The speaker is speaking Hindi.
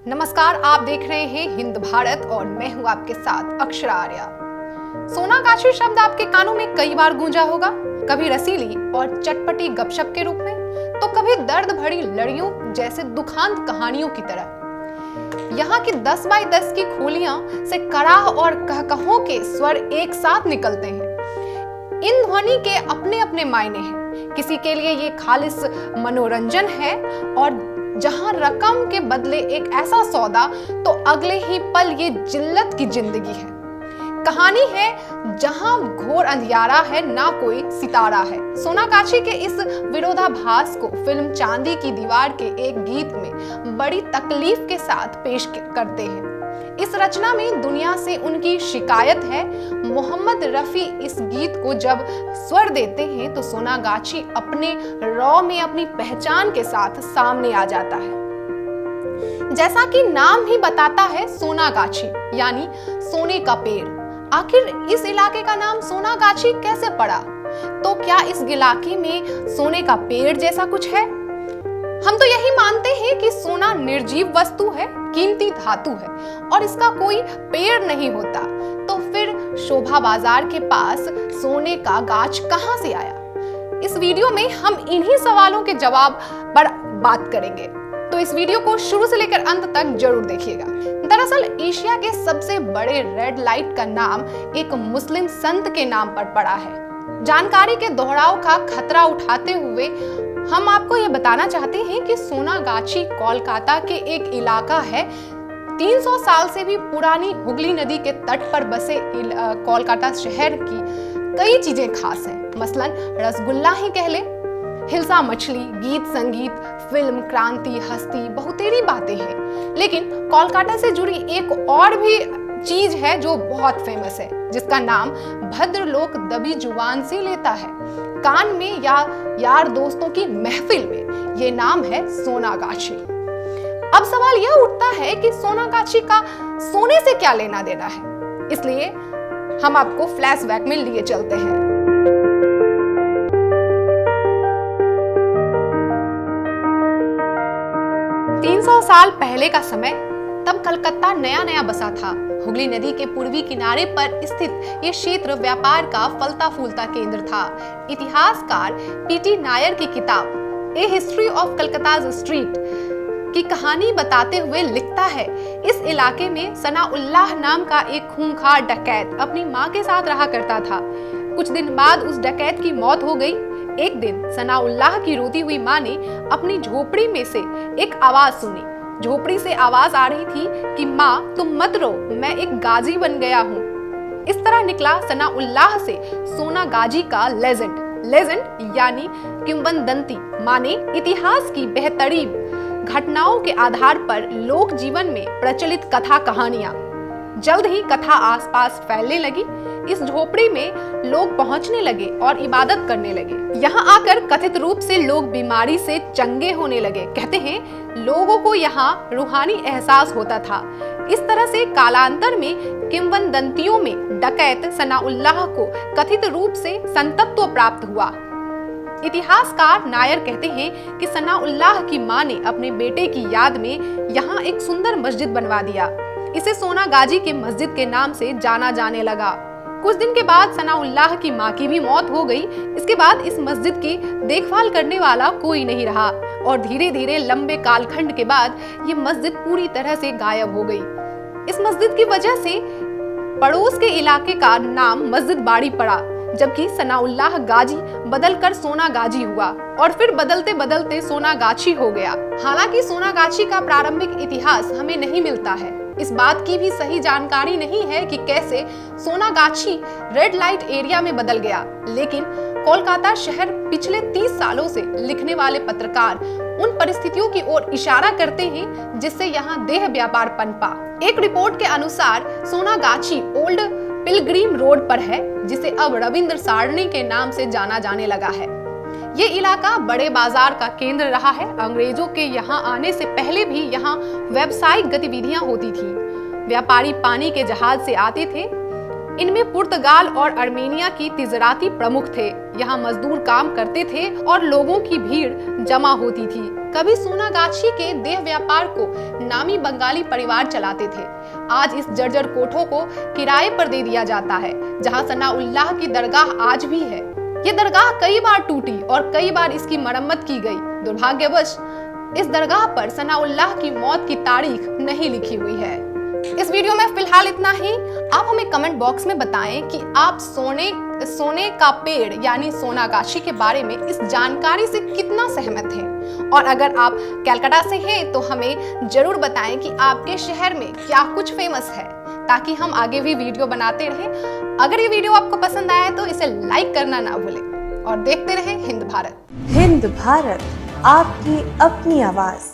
नमस्कार, आप देख रहे हैं हिंद भारत और मैं हूं आपके साथ अक्षरा आर्या। सोनागाछी शब्द आपके कानों में कई बार गूंजा होगा, कभी रसीली और चटपटी गपशप के रूप में, तो कभी दर्द भरी लड़ियों जैसे दुखांत कहानियों की तरह। यहाँ की 10 बाई 10 की खोलियां से कराह और कहकहों के स्वर एक साथ निकलते हैं। इन ध्वनि के अपने अपने मायने हैं। किसी के लिए ये खालिस मनोरंजन है और जहां रकम के बदले एक ऐसा सौदा, तो अगले ही पल ये जिल्लत की जिंदगी है। कहानी है जहां घोर अंधियारा है, ना कोई सितारा है। सोनागाछी के इस विरोधाभास को फिल्म चांदी की दीवार के एक गीत में बड़ी तकलीफ के साथ पेश करते हैं। इस रचना में दुनिया से उनकी शिकायत है। मोहम्मद रफी इस गीत को जब स्वर देते हैं तो सोनागाछी अपने रॉ में अपनी पहचान के साथ सामने आ जाता है। जैसा कि नाम ही बताता है, सोनागाछी यानी सोने का पेड़। आखिर इस इलाके का नाम सोनागाछी कैसे पड़ा? तो क्या इस इलाके में सोने का पेड़ जैसा कुछ है? हम तो यही मानते हैं कि सोना निर्जीव वस्तु है, कीमती धातु है और इसका कोई पेड़ नहीं होता। तो फिर शोभा बाजार के पास सोने का गाछ कहां से आया? इस वीडियो में हम इन्हीं सवालों के जवाब पर बात करेंगे, तो इस वीडियो को शुरू से लेकर अंत तक जरूर देखिएगा। दरअसल एशिया के सबसे बड़े रेड लाइट का नाम एक मुस्लिम संत के नाम पर पड़ा है। जानकारी के दोहराव का खतरा उठाते हुए हम आपको ये बताना चाहते हैं कि सोनागाछी कोलकाता के एक इलाका है। 300 साल से भी पुरानी हुगली नदी के तट पर बसे कोलकाता शहर की कई चीजें खास हैं। मसलन रसगुल्ला ही कह ले, हिलसा मछली, गीत संगीत, फिल्म, क्रांति, हस्ती, बहुतेरी बातें हैं। लेकिन कोलकाता से जुड़ी एक और भी चीज है जो बहुत फेमस है, जिसका नाम भद्रलोक दबी जुबान से लेता है। कान में या यार दोस्तों की महफिल में ये नाम है सोनागाछी। अब सवाल यह उठता है कि सोनागाछी का सोने से क्या लेना देना है, इसलिए हम आपको फ्लैशबैक में लिए चलते हैं। तीन 300 साल पहले का समय। तब कलकत्ता नया नया बसा था। हुगली नदी के पूर्वी किनारे पर स्थित ये क्षेत्र व्यापार का फलता फूलता केंद्र था। इतिहासकार पीटी नायर की किताब ए हिस्ट्री ऑफ कलकत्ताज स्ट्रीट की कहानी बताते हुए लिखता है, इस इलाके में सनाउल्लाह नाम का एक खूंखार डकैत अपनी माँ के साथ रहा करता था। कुछ दिन बाद उस डकैत की मौत हो गई। एक दिन सनाउल्लाह की रोती हुई माँ ने अपनी झोपड़ी में से एक आवाज सुनी। झोपड़ी से आवाज आ रही थी कि माँ तुम मत रो, मैं एक गाजी बन गया हूँ। इस तरह निकला सनाउल्लाह से सोनागाजी का लेजेंड यानी किंवदंती, माने इतिहास की बेहतरीन घटनाओं के आधार पर लोक जीवन में प्रचलित कथा कहानियां। जल्द ही कथा आसपास फैलने लगी। इस झोपड़ी में लोग पहुंचने लगे और इबादत करने लगे। यहाँ आकर कथित रूप से लोग बीमारी से चंगे होने लगे। कहते हैं लोगों को यहाँ रूहानी एहसास होता था। इस तरह से कालांतर में किंवदंतियों में डकैत सनाउल्लाह को कथित रूप से संतत्व प्राप्त हुआ। इतिहासकार नायर कहते हैं कि सनाउल्लाह की मां ने अपने बेटे की याद में यहाँ एक सुंदर मस्जिद बनवा दिया। इसे सोनागाजी के मस्जिद के नाम से जाना जाने लगा। कुछ दिन के बाद सनाउल्लाह की मां की भी मौत हो गई। इसके बाद इस मस्जिद की देखभाल करने वाला कोई नहीं रहा और धीरे धीरे लंबे कालखंड के बाद ये मस्जिद पूरी तरह से गायब हो गई। इस मस्जिद की वजह से पड़ोस के इलाके का नाम मस्जिद बाड़ी पड़ा, जबकि सनाउल्लाह गाजी बदलकर सोनागाजी हुआ और फिर बदलते बदलते सोनागाछी हो गया। हालांकि सोनागाछी का प्रारंभिक इतिहास हमें नहीं मिलता है। इस बात की भी सही जानकारी नहीं है कि कैसे सोनागाछी रेड लाइट एरिया में बदल गया। लेकिन कोलकाता शहर पिछले 30 सालों से लिखने वाले पत्रकार उन परिस्थितियों की ओर इशारा करते हैं जिससे यहाँ देह व्यापार पनपा। एक रिपोर्ट के अनुसार सोनागाछी ओल्ड पिलग्रिम रोड पर है, जिसे अब रविंद्र सारणी के नाम से जाना जाने लगा है। ये इलाका बड़े बाजार का केंद्र रहा है। अंग्रेजों के यहाँ आने से पहले भी यहाँ व्यावसायिक गतिविधियां होती थी। व्यापारी पानी के जहाज से आते थे इनमें पुर्तगाल और अर्मेनिया की तिजराती प्रमुख थे। यहाँ मजदूर काम करते थे और लोगों की भीड़ जमा होती थी। कभी सोनागाछी के देह व्यापार को नामी बंगाली परिवार चलाते थे। आज इस जर्जर कोठों को किराए पर दे दिया जाता है, जहाँ सनाउल्लाह की दरगाह आज भी है। ये दरगाह कई बार टूटी और कई बार इसकी मरम्मत की गई। दुर्भाग्यवश इस दरगाह पर सनाउल्लाह की मौत की तारीख नहीं लिखी हुई है। इस वीडियो में फिलहाल इतना ही। आप हमें कमेंट बॉक्स में बताएं कि आप सोने का पेड़ यानी सोनागाछी के बारे में इस जानकारी से कितना सहमत हैं। और अगर आप कलकत्ता से हैं तो हमें जरूर बताएं कि आपके शहर में क्या कुछ फेमस है, ताकि हम आगे भी वीडियो बनाते रहें। अगर ये वीडियो आपको पसंद आया तो इसे लाइक करना ना भूलें और देखते रहें हिंद भारत। हिंद भारत, आपकी अपनी आवाज।